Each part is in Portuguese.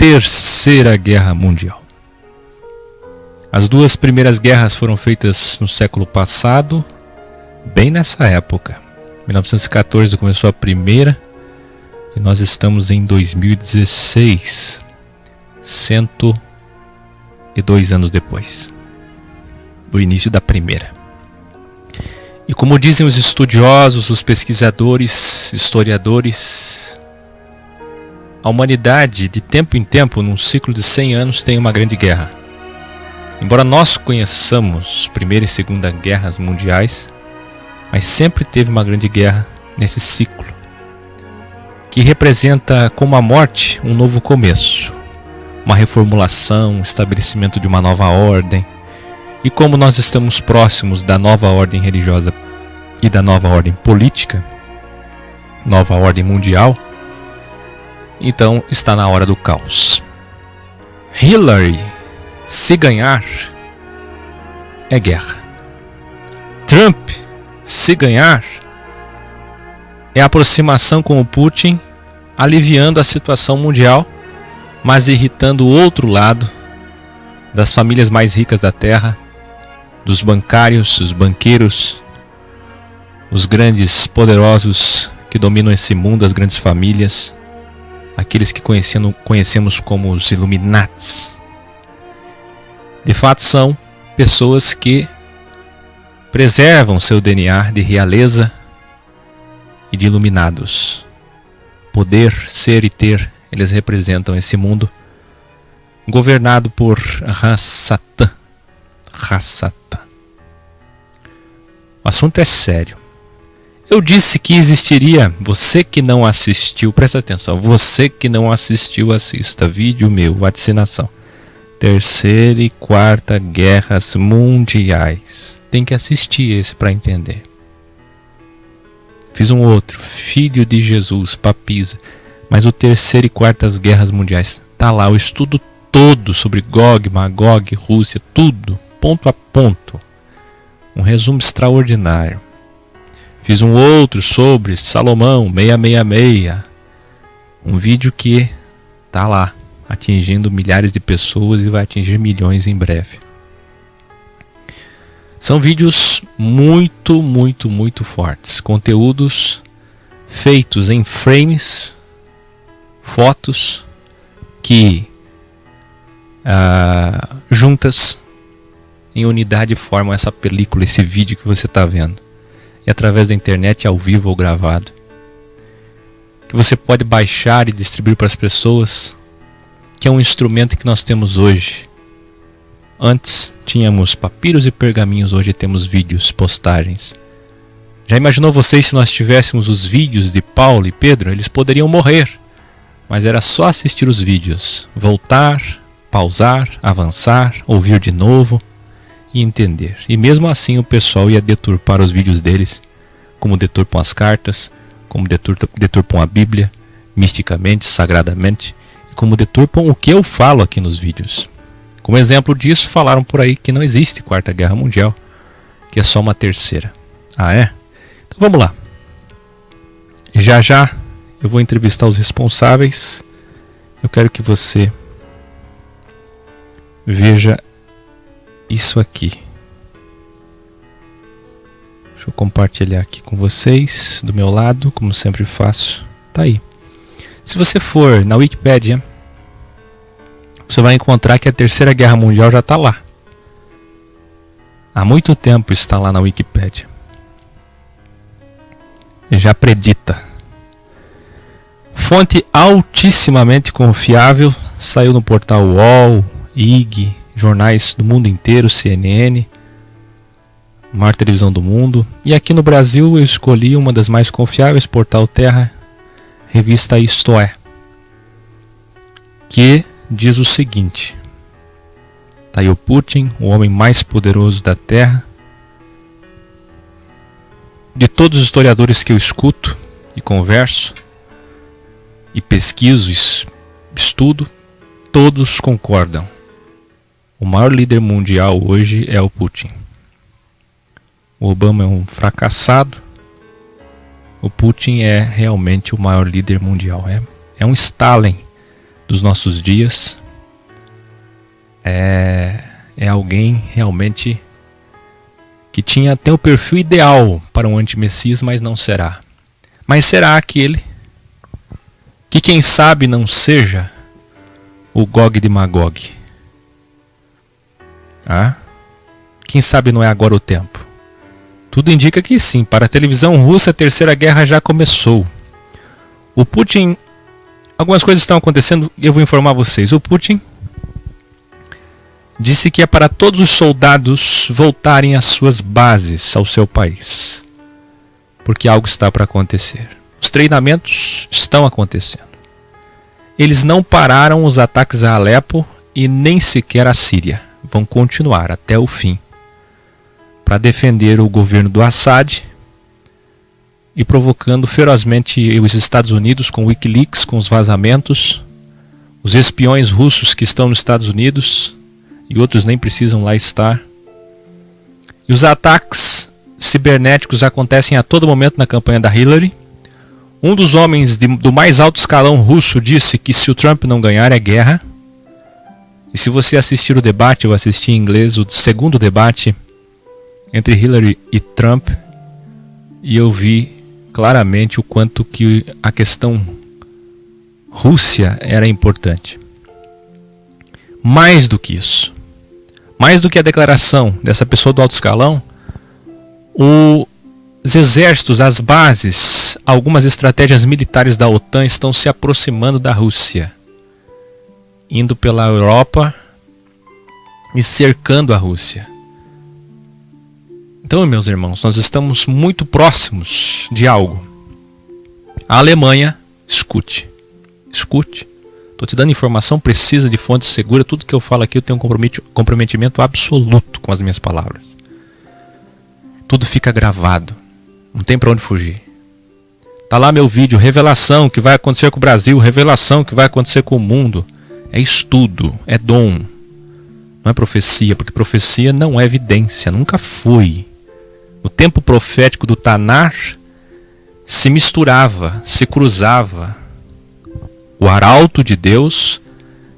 Terceira Guerra Mundial. As duas primeiras guerras foram feitas no século passado, bem nessa época. Em 1914 começou a primeira e nós estamos em 2016, 102 anos depois do início da primeira. E como dizem os estudiosos, os pesquisadores, historiadores, a humanidade, de tempo em tempo, num ciclo de 100 anos, tem uma grande guerra. Embora nós conheçamos Primeira e Segunda Guerras Mundiais, mas sempre teve uma grande guerra nesse ciclo, que representa como a morte um novo começo, uma reformulação, um estabelecimento de uma nova ordem. E como nós estamos próximos da nova ordem religiosa e da nova ordem política, nova ordem mundial, então está na hora do caos. Hillary, se ganhar, é guerra. Trump, se ganhar, é aproximação com o Putin, aliviando a situação mundial, mas irritando o outro lado das famílias mais ricas da Terra, dos bancários, os banqueiros, os grandes poderosos que dominam esse mundo, as grandes famílias, aqueles que conhecemos como os Illuminates. De fato são pessoas que preservam seu DNA de realeza e de iluminados. Poder, ser e ter, eles representam esse mundo governado por Ra-Satan. O assunto é sério. Eu disse que existiria, você que não assistiu, presta atenção, você que não assistiu, assista, vídeo meu, vacinação. Terceira e Quarta Guerras Mundiais. Tem que assistir esse para entender. Fiz um outro, Filho de Jesus, Papisa. Mas o Terceira e Quartas Guerras Mundiais, tá lá o estudo todo sobre Gog, Magog, Rússia, tudo, ponto a ponto. Um resumo extraordinário. Fiz um outro sobre Salomão 666. Um vídeo que tá lá, atingindo milhares de pessoas e vai atingir milhões em breve. São vídeos muito, muito, muito fortes. Conteúdos feitos em frames, fotos que juntas em unidade formam essa película, esse vídeo que você está vendo. E através da internet, ao vivo ou gravado. Que você pode baixar e distribuir para as pessoas. Que é um instrumento que nós temos hoje. Antes tínhamos papiros e pergaminhos, hoje temos vídeos, postagens. Já imaginou vocês se nós tivéssemos os vídeos de Paulo e Pedro? Eles poderiam morrer. Mas era só assistir os vídeos. Voltar, pausar, avançar, ouvir de novo e entender. E mesmo assim o pessoal ia deturpar os vídeos deles, como deturpam as cartas, como deturpam a Bíblia, misticamente, sagradamente, e como deturpam o que eu falo aqui nos vídeos. Como exemplo disso, falaram por aí que não existe Quarta Guerra Mundial, que é só uma terceira. Ah, é? Então vamos lá. Já já eu vou entrevistar os responsáveis. Eu quero que você veja isso aqui. Deixa eu compartilhar aqui com vocês, do meu lado, como sempre faço. Tá aí. Se você for na Wikipédia, você vai encontrar que a Terceira Guerra Mundial já está lá. Há muito tempo está lá na Wikipédia. Já predita. Fonte altissimamente confiável, saiu no portal UOL, IG, jornais do mundo inteiro, CNN, maior televisão do mundo. E aqui no Brasil eu escolhi uma das mais confiáveis, Portal Terra, revista Isto É, que diz o seguinte: tá aí o Putin, o homem mais poderoso da Terra. De todos os historiadores que eu escuto e converso e pesquiso, estudo, todos concordam. O maior líder mundial hoje é o Putin. O Obama é um fracassado. O Putin é realmente o maior líder mundial. É um Stalin dos nossos dias. É alguém realmente que tem o perfil ideal para um antimessias, mas não será. Mas será aquele que quem sabe não seja o Gog de Magog? Quem sabe não é agora o tempo? Tudo indica que sim. Para a televisão russa, a terceira guerra já começou. O Putin... Algumas coisas estão acontecendo e eu vou informar vocês. O Putin disse que é para todos os soldados voltarem às suas bases, ao seu país. Porque algo está para acontecer. Os treinamentos estão acontecendo. Eles não pararam os ataques a Alepo e nem sequer a Síria. Vão continuar até o fim para defender o governo do Assad e provocando ferozmente os Estados Unidos com o Wikileaks, com os vazamentos, os espiões russos que estão nos Estados Unidos e outros nem precisam lá estar. E os ataques cibernéticos acontecem a todo momento na campanha da Hillary. Um dos homens do mais alto escalão russo disse que se o Trump não ganhar é guerra. E se você assistir o debate, eu assisti em inglês, o segundo debate entre Hillary e Trump, e eu vi claramente o quanto que a questão Rússia era importante. Mais do que isso, mais do que a declaração dessa pessoa do alto escalão, os exércitos, as bases, algumas estratégias militares da OTAN estão se aproximando da Rússia, indo pela Europa e cercando a Rússia. Então, meus irmãos, nós estamos muito próximos de algo. A Alemanha, escute. Estou te dando informação precisa, de fonte segura. Tudo que eu falo aqui eu tenho um comprometimento absoluto com as minhas palavras. Tudo fica gravado. Não tem para onde fugir. Tá lá meu vídeo, revelação que vai acontecer com o Brasil, revelação que vai acontecer com o mundo. É estudo, é dom. Não é profecia, porque profecia não é evidência, nunca foi. No tempo profético do Tanar, se misturava, se cruzava o arauto de Deus,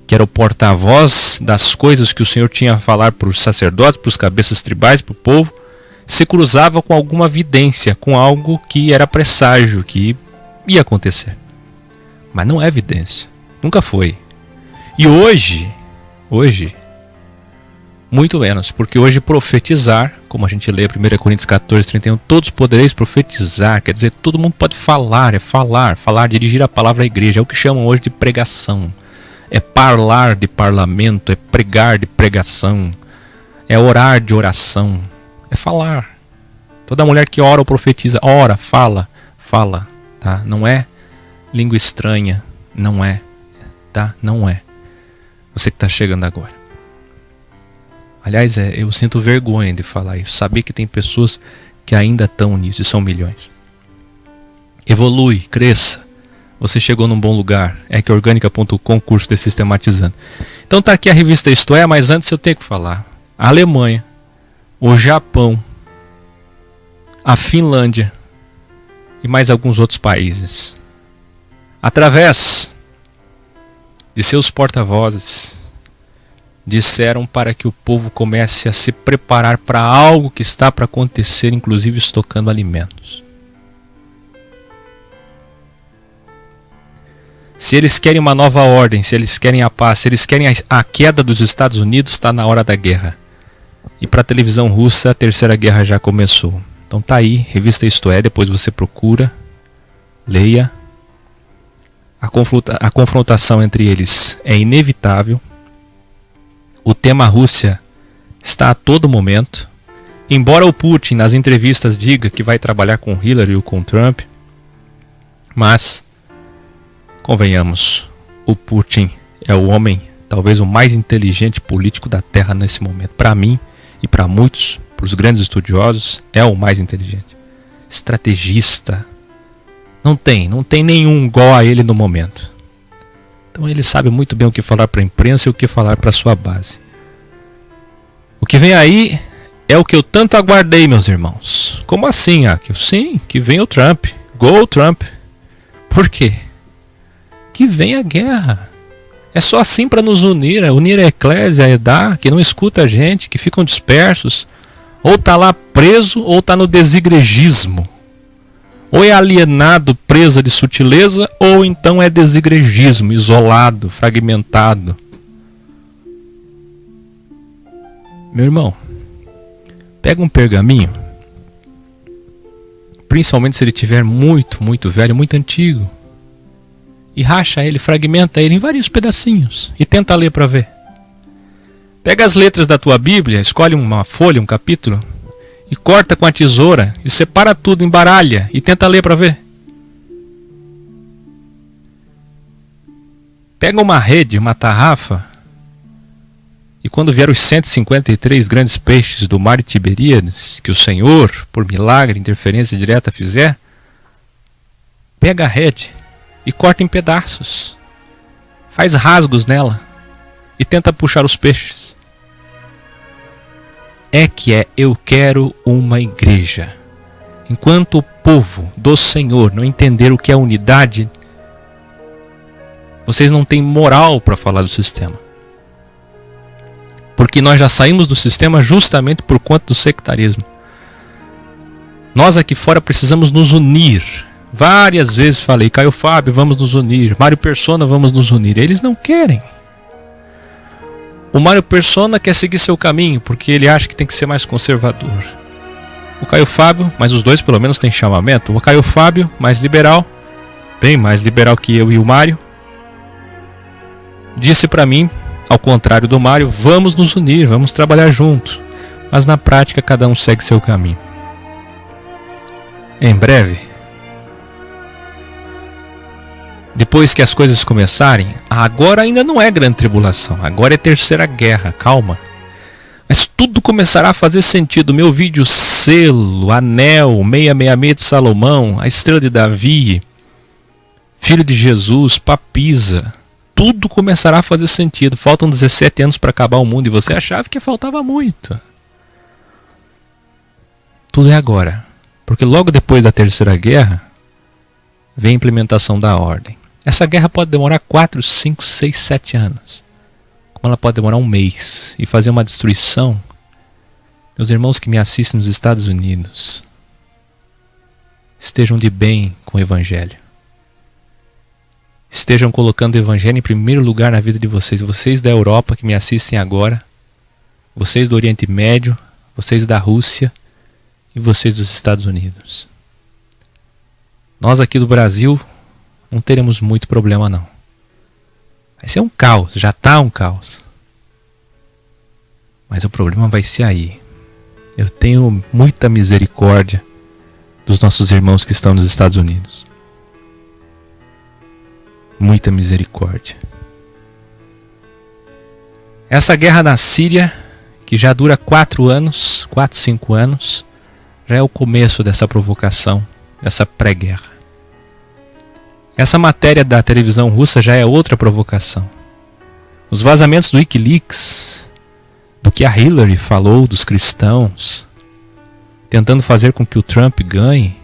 que era o porta-voz das coisas que o Senhor tinha a falar para os sacerdotes, para os cabeças tribais, para o povo, se cruzava com alguma evidência, com algo que era presságio, que ia acontecer. Mas não é evidência, nunca foi. E hoje, muito menos, porque hoje profetizar, como a gente lê 1 Coríntios 14:31, todos podereis profetizar, quer dizer, todo mundo pode falar, falar, dirigir a palavra à igreja, é o que chamam hoje de pregação, é parlar de parlamento, é pregar de pregação, é orar de oração, é falar. Toda mulher que ora ou profetiza, ora, fala, tá? Não é língua estranha, não é, tá? Não é. Você que está chegando agora. Aliás, eu sinto vergonha de falar isso. Saber que tem pessoas que ainda estão nisso, e são milhões. Evolui, cresça. Você chegou num bom lugar. EQOrgânica.com, curso de Sistematizando. Então tá aqui a revista Isto É, mas antes eu tenho que falar. A Alemanha, o Japão, a Finlândia e mais alguns outros países, através de seus porta-vozes, disseram para que o povo comece a se preparar para algo que está para acontecer, inclusive estocando alimentos. Se eles querem uma nova ordem, se eles querem a paz, se eles querem a queda dos Estados Unidos, está na hora da guerra. E para a televisão russa, a terceira guerra já começou. Então tá aí, revista Isto É, depois você procura, leia. A confrontação entre eles é inevitável. O tema Rússia está a todo momento. Embora o Putin nas entrevistas diga que vai trabalhar com Hillary ou com Trump, mas, convenhamos, o Putin é o homem, talvez o mais inteligente político da Terra nesse momento. Para mim e para muitos, para os grandes estudiosos, é o mais inteligente. Estrategista. Não tem nenhum igual a ele no momento. Então ele sabe muito bem o que falar para a imprensa e o que falar para a sua base. O que vem aí é o que eu tanto aguardei, meus irmãos. Como assim, Akio? Sim, que vem o Trump. Go Trump. Por quê? Que vem a guerra. É só assim para nos unir a eclésia, a Edá, que não escuta a gente, que ficam dispersos. Ou está lá preso, ou está no desigregismo. Ou é alienado, presa de sutileza, ou então é desigregismo, isolado, fragmentado. Meu irmão, pega um pergaminho, principalmente se ele estiver muito, muito velho, muito antigo, e racha ele, fragmenta ele em vários pedacinhos e tenta ler para ver. Pega as letras da tua Bíblia, escolhe uma folha, um capítulo, e corta com a tesoura e separa tudo, embaralha e tenta ler para ver. Pega uma rede, uma tarrafa, e quando vier os 153 grandes peixes do mar de Tiberíades, que o Senhor, por milagre, interferência direta fizer, pega a rede e corta em pedaços, faz rasgos nela e tenta puxar os peixes. Eu quero uma igreja. Enquanto o povo do Senhor não entender o que é unidade, vocês não têm moral para falar do sistema. Porque nós já saímos do sistema justamente por conta do sectarismo. Nós aqui fora precisamos nos unir. Várias vezes falei, Caio Fábio, vamos nos unir. Mário Persona, vamos nos unir. Eles não querem. O Mário Persona quer seguir seu caminho, porque ele acha que tem que ser mais conservador. O Caio Fábio, mas os dois pelo menos têm chamamento. O Caio Fábio, mais liberal, bem mais liberal que eu e o Mário, disse para mim, ao contrário do Mário, vamos nos unir, vamos trabalhar juntos. Mas na prática cada um segue seu caminho. Em breve, depois que as coisas começarem, agora ainda não é grande tribulação, agora é terceira guerra, calma. Mas tudo começará a fazer sentido. Meu vídeo selo, anel, 666 de Salomão, a estrela de Davi, filho de Jesus, papisa. Tudo começará a fazer sentido. Faltam 17 anos para acabar o mundo e você achava que faltava muito. Tudo é agora. Porque logo depois da terceira guerra, vem a implementação da ordem. Essa guerra pode demorar 4, 5, 6, 7 anos. Como ela pode demorar um mês e fazer uma destruição. Meus irmãos que me assistem nos Estados Unidos, estejam de bem com o Evangelho. Estejam colocando o Evangelho em primeiro lugar na vida de vocês. Vocês da Europa que me assistem agora, vocês do Oriente Médio, vocês da Rússia e vocês dos Estados Unidos. Nós aqui do Brasil não teremos muito problema não. Vai ser um caos, já está um caos. Mas o problema vai ser aí. Eu tenho muita misericórdia dos nossos irmãos que estão nos Estados Unidos. Muita misericórdia. Essa guerra na Síria, que já dura 4 anos, 4, 5 anos, já é o começo dessa provocação, dessa pré-guerra. Essa matéria da televisão russa já é outra provocação. Os vazamentos do Wikileaks, do que a Hillary falou dos cristãos, tentando fazer com que o Trump ganhe.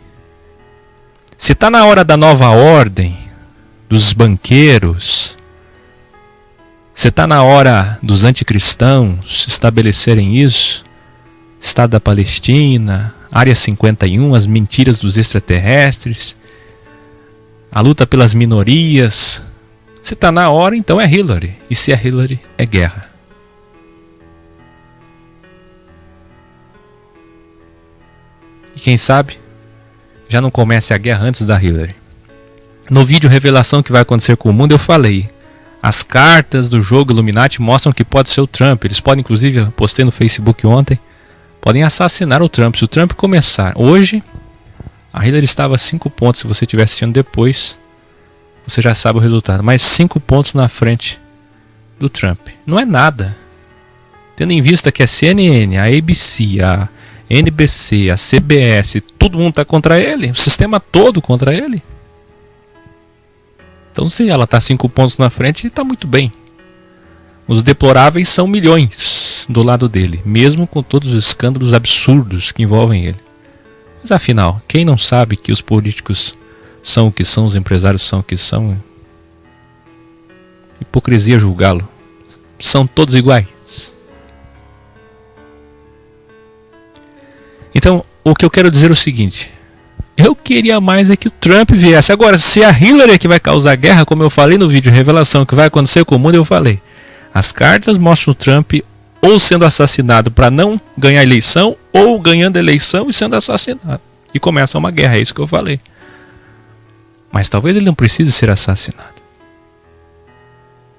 Se está na hora da nova ordem, dos banqueiros, se está na hora dos anticristãos estabelecerem isso, Estado da Palestina, Área 51, as mentiras dos extraterrestres, a luta pelas minorias. Se está na hora, então é Hillary. E se é Hillary, é guerra. E quem sabe, já não comece a guerra antes da Hillary. No vídeo Revelação que vai acontecer com o mundo, eu falei. As cartas do jogo Illuminati mostram que pode ser o Trump. Eles podem, inclusive, eu postei no Facebook ontem, podem assassinar o Trump. Se o Trump começar hoje, a Hillary estava a 5 pontos. Se você estiver assistindo depois, você já sabe o resultado. Mais 5 pontos na frente do Trump. Não é nada. Tendo em vista que a CNN, a ABC, a NBC, a CBS, todo mundo está contra ele. O sistema todo contra ele. Então se ela está 5 pontos na frente, está muito bem. Os deploráveis são milhões do lado dele, mesmo com todos os escândalos absurdos que envolvem ele. Mas afinal, quem não sabe que os políticos são o que são, os empresários são o que são? Hipocrisia julgá-lo. São todos iguais. Então, o que eu quero dizer é o seguinte: eu queria mais é que o Trump viesse. Agora, se a Hillary é que vai causar guerra, como eu falei no vídeo Revelação, que vai acontecer com o mundo, eu falei. As cartas mostram o Trump ou sendo assassinado para não ganhar a eleição, ou ganhando a eleição e sendo assassinado. E começa uma guerra, é isso que eu falei. Mas talvez ele não precise ser assassinado.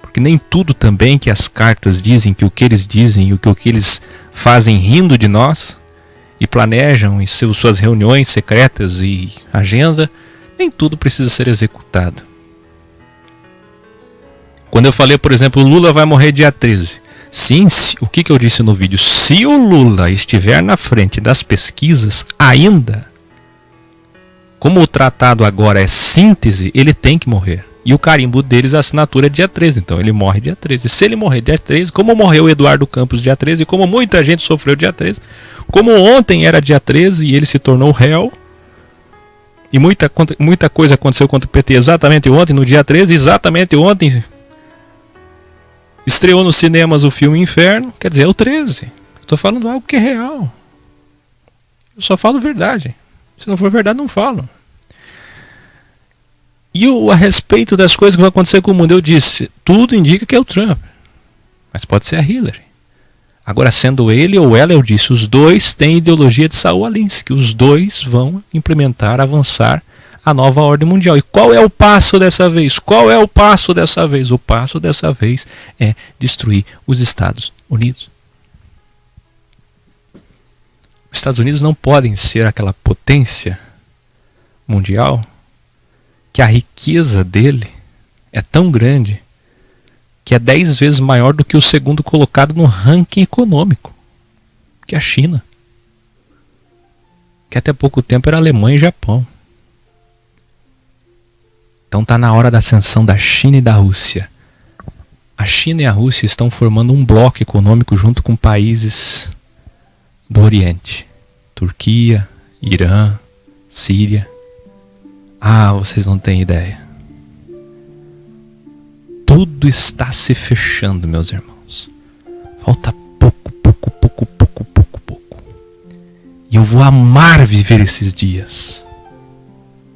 Porque nem tudo também que as cartas dizem, que o que eles dizem e o que eles fazem rindo de nós e planejam em suas reuniões secretas e agenda, nem tudo precisa ser executado. Quando eu falei, por exemplo, o Lula vai morrer dia 13. Sim, o que eu disse no vídeo? Se o Lula estiver na frente das pesquisas, ainda, como o tratado agora é síntese, ele tem que morrer. E o carimbo deles, a assinatura é dia 13, então ele morre dia 13. Se ele morrer dia 13, como morreu o Eduardo Campos dia 13, como muita gente sofreu dia 13, como ontem era dia 13 e ele se tornou réu, e muita coisa aconteceu contra o PT exatamente ontem, no dia 13, exatamente ontem, estreou nos cinemas o filme Inferno, quer dizer, é o 13. Estou falando algo que é real. Eu só falo verdade. Se não for verdade, não falo. E a respeito das coisas que vão acontecer com o mundo, eu disse, tudo indica que é o Trump. Mas pode ser a Hillary. Agora, sendo ele ou ela, eu disse, os dois têm ideologia de Saul Alinsky. Os dois vão implementar, avançar a nova ordem mundial. E qual é o passo dessa vez? Qual é o passo dessa vez? O passo dessa vez é destruir os Estados Unidos. Os Estados Unidos não podem ser aquela potência mundial que a riqueza dele é tão grande que é 10 vezes maior do que o segundo colocado no ranking econômico, que é a China, que até pouco tempo era Alemanha e Japão. Então está na hora da ascensão da China e da Rússia. A China e a Rússia estão formando um bloco econômico junto com países do Oriente. Turquia, Irã, Síria. Vocês não têm ideia. Tudo está se fechando, meus irmãos. Falta pouco. E eu vou amar viver esses dias.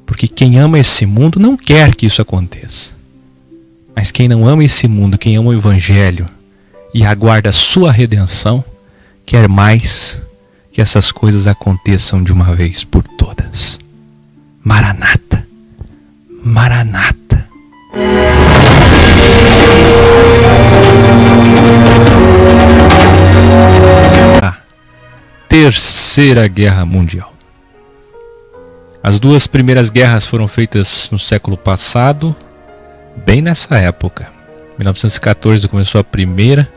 Porque quem ama esse mundo não quer que isso aconteça. Mas quem não ama esse mundo, quem ama o Evangelho e aguarda a sua redenção, quer mais que essas coisas aconteçam de uma vez por todas. Maranata, Maranata. A Terceira Guerra Mundial. As duas primeiras guerras foram feitas no século passado, bem nessa época. 1914 começou a primeira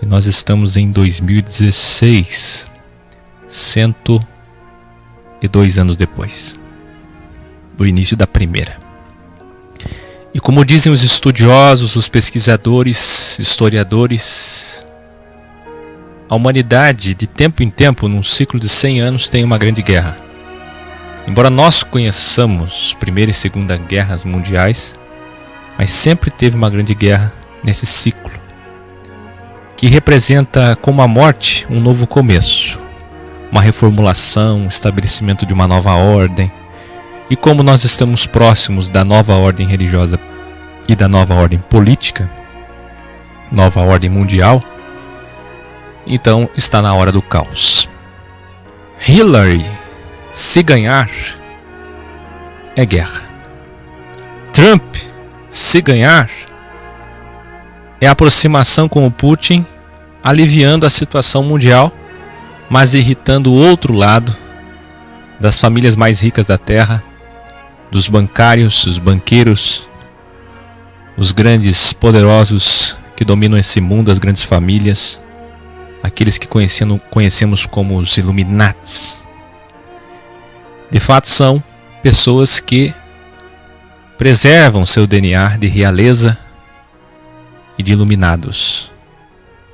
e nós estamos em 2016, 102 anos depois do início da primeira. E como dizem os estudiosos, os pesquisadores, historiadores, a humanidade de tempo em tempo, num ciclo de 100 anos, tem uma grande guerra. Embora nós conheçamos Primeira e Segunda Guerras Mundiais, mas sempre teve uma grande guerra nesse ciclo, que representa como a morte um novo começo, uma reformulação, um estabelecimento de uma nova ordem. E como nós estamos próximos da nova ordem religiosa e da nova ordem política, nova ordem mundial, então está na hora do caos. Hillary, se ganhar, é guerra. Trump, se ganhar, é aproximação com o Putin, aliviando a situação mundial, mas irritando o outro lado das famílias mais ricas da Terra, dos bancários, os banqueiros, os grandes poderosos que dominam esse mundo, as grandes famílias, aqueles que conhecemos como os Illuminatis. De fato são pessoas que preservam seu DNA de realeza e de iluminados.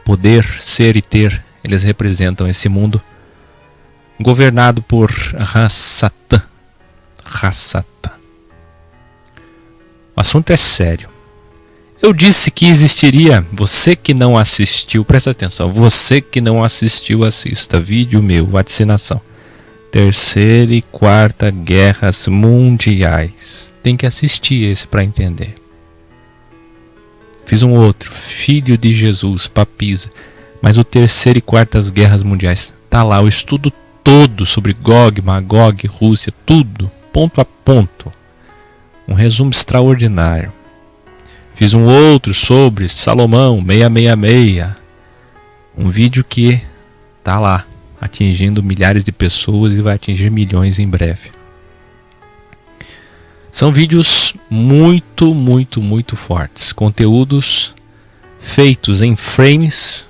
Poder, ser e ter, eles representam esse mundo governado por Ra-Satã. O assunto é sério. Eu disse que existiria, você que não assistiu, presta atenção, você que não assistiu, assista, vídeo meu, vacinação. Terceira e Quarta Guerras Mundiais. Tem que assistir esse para entender. Fiz um outro, Filho de Jesus, Papisa. Mas o Terceira e Quartas Guerras Mundiais, tá lá o estudo todo sobre Gog, Magog, Rússia, tudo, ponto a ponto. Um resumo extraordinário. Fiz um outro sobre Salomão 666. Um vídeo que tá lá, atingindo milhares de pessoas e vai atingir milhões em breve. São vídeos muito, muito, muito fortes. Conteúdos feitos em frames,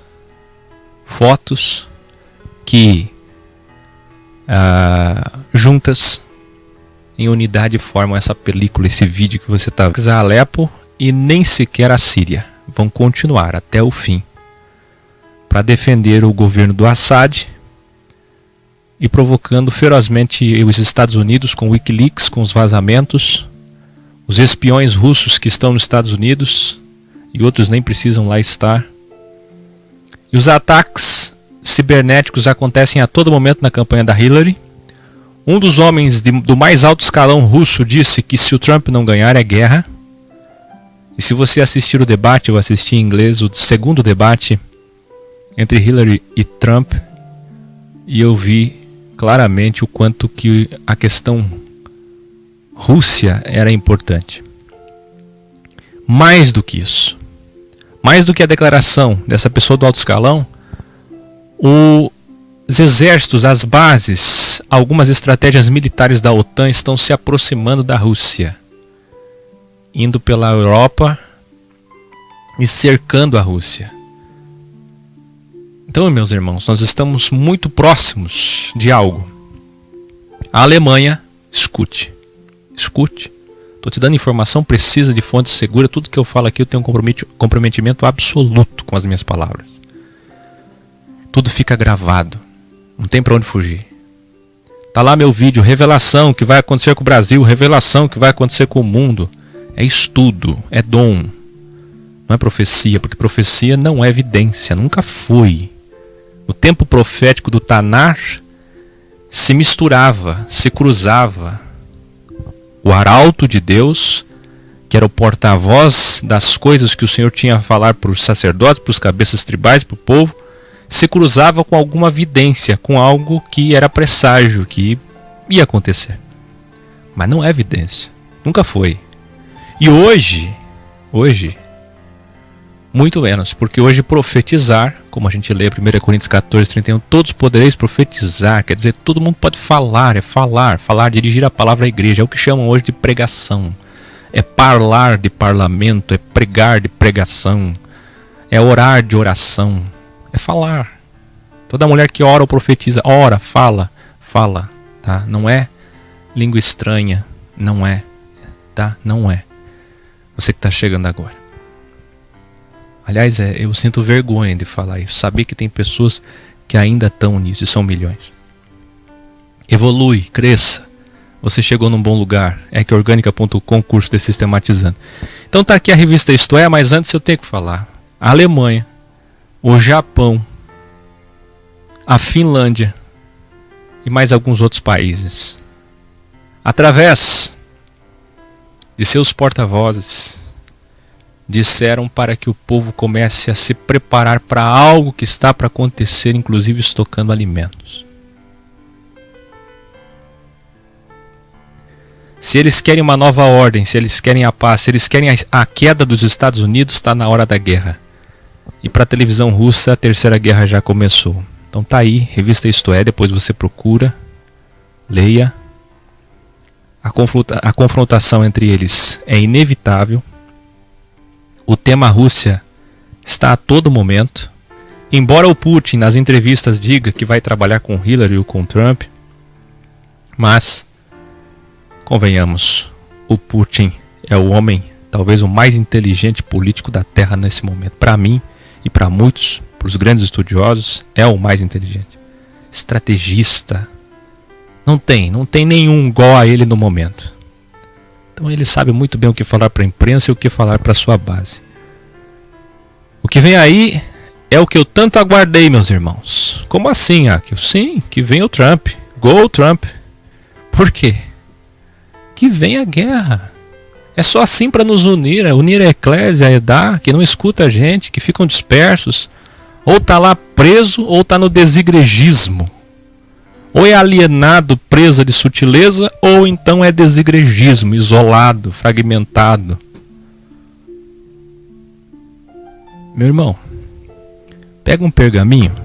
fotos que juntas em unidade formam essa película, esse vídeo que você está vendo. Alepo e nem sequer a Síria vão continuar até o fim para defender o governo do Assad e provocando ferozmente os Estados Unidos com o Wikileaks, com os vazamentos, os espiões russos que estão nos Estados Unidos e outros nem precisam lá estar. E os ataques cibernéticos acontecem a todo momento na campanha da Hillary. Um dos homens do mais alto escalão russo disse que se o Trump não ganhar é guerra. E se você assistir o debate, eu assisti em inglês, o segundo debate entre Hillary e Trump, e eu vi claramente o quanto que a questão Rússia era importante. Mais do que isso, mais do que a declaração dessa pessoa do alto escalão, os exércitos, as bases, algumas estratégias militares da OTAN estão se aproximando da Rússia, indo pela Europa e cercando a Rússia. Então, meus irmãos, nós estamos muito próximos de algo. A Alemanha, escute. Estou te dando informação precisa, de fonte segura. Tudo que eu falo aqui eu tenho um comprometimento absoluto com as minhas palavras. Tudo fica gravado. Não tem para onde fugir. Tá lá meu vídeo, revelação que vai acontecer com o Brasil, revelação que vai acontecer com o mundo. É estudo, é dom. Não é profecia, porque profecia não é evidência, nunca foi. No tempo profético do Tanar, se misturava, se cruzava o arauto de Deus, que era o porta-voz das coisas que o Senhor tinha a falar para os sacerdotes, para os cabeças tribais, para o povo, se cruzava com alguma evidência, com algo que era presságio, que ia acontecer. Mas não é evidência, nunca foi. E hoje, muito menos, porque hoje profetizar, como a gente lê 1 Coríntios 14:31, todos podereis profetizar, quer dizer, todo mundo pode falar, dirigir a palavra à igreja, é o que chamam hoje de pregação, é parlar de parlamento, é pregar de pregação, é orar de oração, é falar. Toda mulher que ora ou profetiza, ora, fala, tá? Não é língua estranha, não é, tá? Não é. Você que está chegando agora. Aliás, eu sinto vergonha de falar isso. Saber que tem pessoas que ainda estão nisso e são milhões. Evolui, cresça. Você chegou num bom lugar. EQOrgânica.com, curso de sistematizando. Então tá aqui a revista Isto É, mas antes eu tenho que falar. A Alemanha, o Japão, a Finlândia e mais alguns outros países, através de seus porta-vozes, disseram para que o povo comece a se preparar para algo que está para acontecer, inclusive estocando alimentos. Se eles querem uma nova ordem, se eles querem a paz, se eles querem a queda dos Estados Unidos, está na hora da guerra. E para a televisão russa, a terceira guerra já começou. Então tá aí, revista Isto É, depois você procura, leia. A confrontação entre eles é inevitável. O tema Rússia está a todo momento. Embora o Putin nas entrevistas diga que vai trabalhar com Hillary ou com Trump, mas, convenhamos, o Putin é o homem, talvez o mais inteligente político da Terra nesse momento. Para mim e para muitos, para os grandes estudiosos, é o mais inteligente. Estrategista. Não tem nenhum igual a ele no momento. Então ele sabe muito bem o que falar para a imprensa e o que falar para a sua base. que vem aí é o que eu tanto aguardei, meus irmãos. Como assim, Akio? Sim, que vem o Trump. Go Trump. Por quê? Que vem a guerra. É só assim para nos unir. Unir a eclésia, a Edá, que não escuta a gente, que ficam dispersos. Ou está lá preso, ou está no desigregismo. Ou é alienado, presa de sutileza, ou então é desigregismo, isolado, fragmentado. Meu irmão, pega um pergaminho,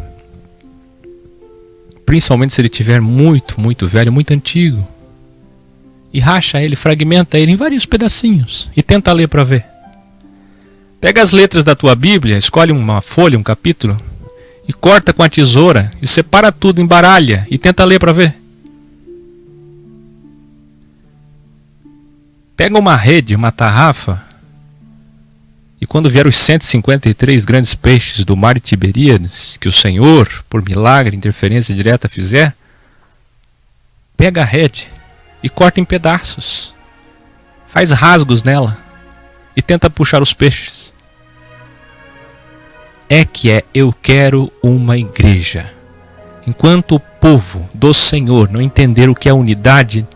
principalmente se ele estiver muito, muito velho, muito antigo, e racha ele, fragmenta ele em vários pedacinhos, e tenta ler para ver. Pega as letras da tua Bíblia, escolhe uma folha, um capítulo, e corta com a tesoura, e separa tudo, embaralha, e tenta ler para ver. Pega uma rede, uma tarrafa, e quando vier os 153 grandes peixes do mar de Tiberíades, que o Senhor, por milagre, interferência direta, fizer, pega a rede e corta em pedaços, faz rasgos nela e tenta puxar os peixes. Eu quero uma igreja. Enquanto o povo do Senhor não entender o que é unidade,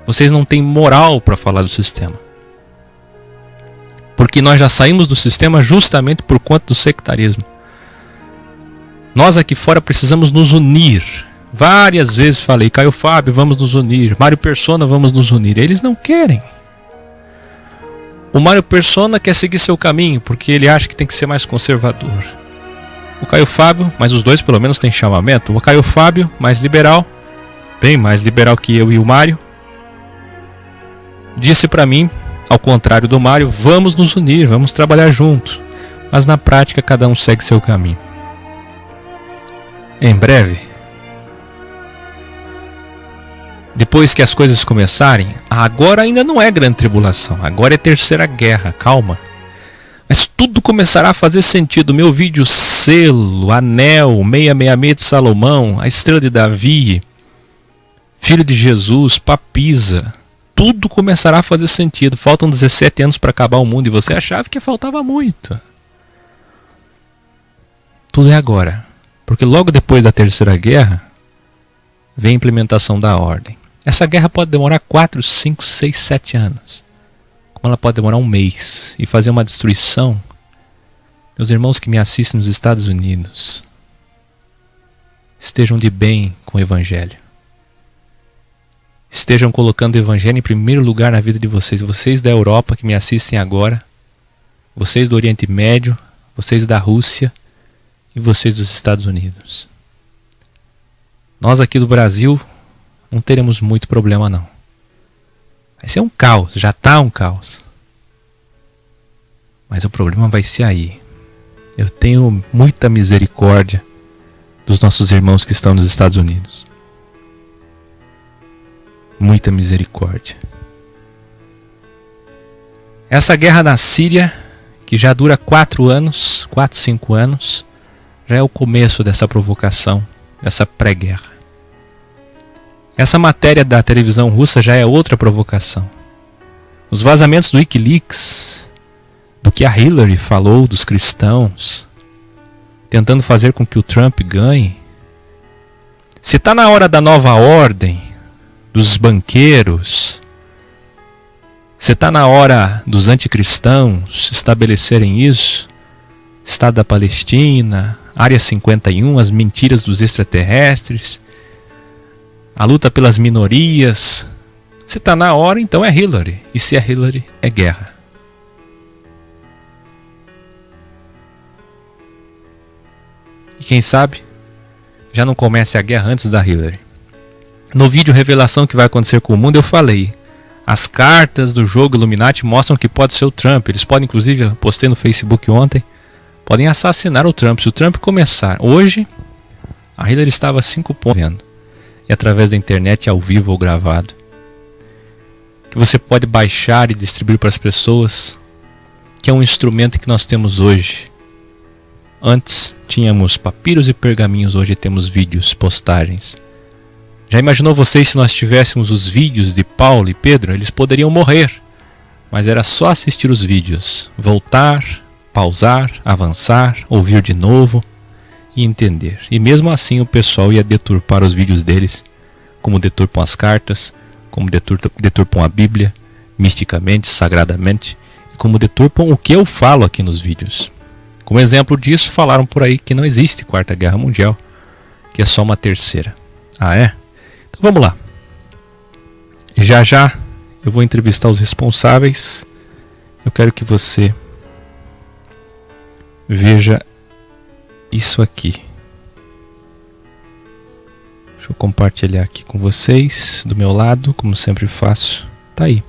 vocês não têm moral para falar do sistema. Porque nós já saímos do sistema justamente por conta do sectarismo. Nós aqui fora precisamos nos unir. Várias vezes falei, Caio Fábio, vamos nos unir. Mário Persona, vamos nos unir. Eles não querem. O Mário Persona quer seguir seu caminho, porque ele acha que tem que ser mais conservador. O Caio Fábio, mas os dois pelo menos têm chamamento. O Caio Fábio, mais liberal, bem mais liberal que eu e o Mário, disse para mim, ao contrário do Mário, vamos nos unir, vamos trabalhar juntos. Mas na prática cada um segue seu caminho. Em breve, depois que as coisas começarem, agora ainda não é grande tribulação, agora é terceira guerra, calma. Mas tudo começará a fazer sentido. Meu vídeo selo, anel, 666 de Salomão, a estrela de Davi, filho de Jesus, papisa. Tudo começará a fazer sentido. Faltam 17 anos para acabar o mundo e você achava que faltava muito. Tudo é agora. Porque logo depois da terceira guerra, vem a implementação da ordem. Essa guerra pode demorar 4, 5, 6, 7 anos. Como ela pode demorar um mês e fazer uma destruição. Meus irmãos que me assistem nos Estados Unidos, estejam de bem com o Evangelho. Estejam colocando o Evangelho em primeiro lugar na vida de vocês. Vocês da Europa que me assistem agora, vocês do Oriente Médio, vocês da Rússia e vocês dos Estados Unidos. Nós aqui do Brasil não teremos muito problema não. Vai ser um caos, já está um caos. Mas o problema vai ser aí. Eu tenho muita misericórdia dos nossos irmãos que estão nos Estados Unidos. Muita misericórdia. Essa guerra na Síria, que já dura 4 anos, 4, 5 anos, já é o começo dessa provocação, dessa pré-guerra. Essa matéria da televisão russa já é outra provocação. Os vazamentos do Wikileaks, do que a Hillary falou dos cristãos, tentando fazer com que o Trump ganhe. Se está na hora da nova ordem, dos banqueiros, se está na hora dos anticristãos estabelecerem isso, Estado da Palestina, Área 51, as mentiras dos extraterrestres, a luta pelas minorias, se está na hora, então é Hillary, e se é Hillary, é guerra. E quem sabe, já não comece a guerra antes da Hillary. No vídeo Revelação que vai acontecer com o mundo, eu falei. As cartas do jogo Illuminati mostram que pode ser o Trump. Eles podem, inclusive, eu postei no Facebook ontem, podem assassinar o Trump. Se o Trump começar hoje, a Hillary estava 5 pontos vendo. E através da internet, ao vivo ou gravado. Que você pode baixar e distribuir para as pessoas. Que é um instrumento que nós temos hoje. Antes tínhamos papiros e pergaminhos, hoje temos vídeos, postagens. Já imaginou vocês se nós tivéssemos os vídeos de Paulo e Pedro? Eles poderiam morrer, mas era só assistir os vídeos, voltar, pausar, avançar, ouvir de novo e entender. E mesmo assim o pessoal ia deturpar os vídeos deles, como deturpam as cartas, como deturpam a Bíblia, misticamente, sagradamente, e como deturpam o que eu falo aqui nos vídeos. Como exemplo disso, falaram por aí que não existe Quarta Guerra Mundial, que é só uma terceira. Ah, é? Então vamos lá. Já já eu vou entrevistar os responsáveis. Eu quero que você veja isso aqui. Deixa eu compartilhar aqui com vocês, do meu lado, como sempre faço. Tá aí.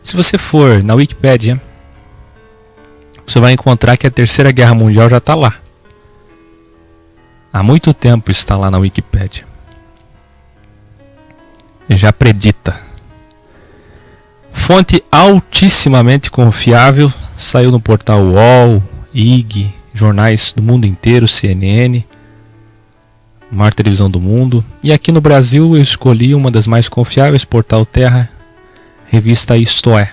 Se você for na Wikipédia, você vai encontrar que a Terceira Guerra Mundial já está lá. Há muito tempo está lá na Wikipédia. Já predita. Fonte altissimamente confiável, saiu no portal UOL, IG, jornais do mundo inteiro, CNN, maior televisão do mundo. E aqui no Brasil eu escolhi uma das mais confiáveis, Portal Terra, revista Isto É,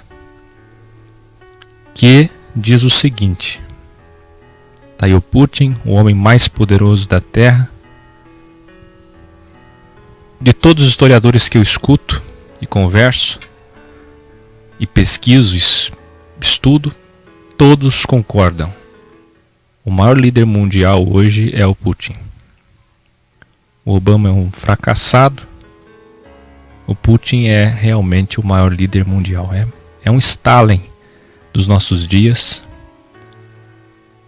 que diz o seguinte: tá aí o Putin, o homem mais poderoso da Terra. De todos os historiadores que eu escuto e converso e pesquiso, estudo, todos concordam. O maior líder mundial hoje é o Putin. O Obama é um fracassado. O Putin é realmente o maior líder mundial. É um Stalin dos nossos dias.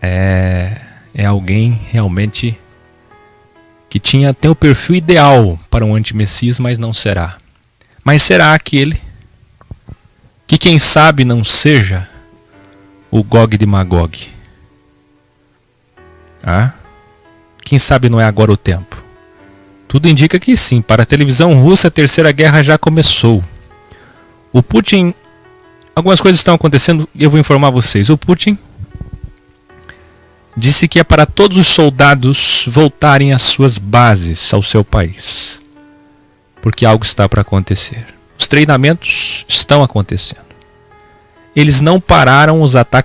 É alguém realmente que tem o perfil ideal para um antimessias, mas não será. Mas será aquele que quem sabe não seja o Gog de Magog? Quem sabe não é agora o tempo? Tudo indica que sim. Para a televisão russa, a Terceira Guerra já começou. O Putin... Algumas coisas estão acontecendo e eu vou informar vocês. O Putin disse que é para todos os soldados voltarem às suas bases, ao seu país. Porque algo está para acontecer. Os treinamentos estão acontecendo. Eles não pararam os ataques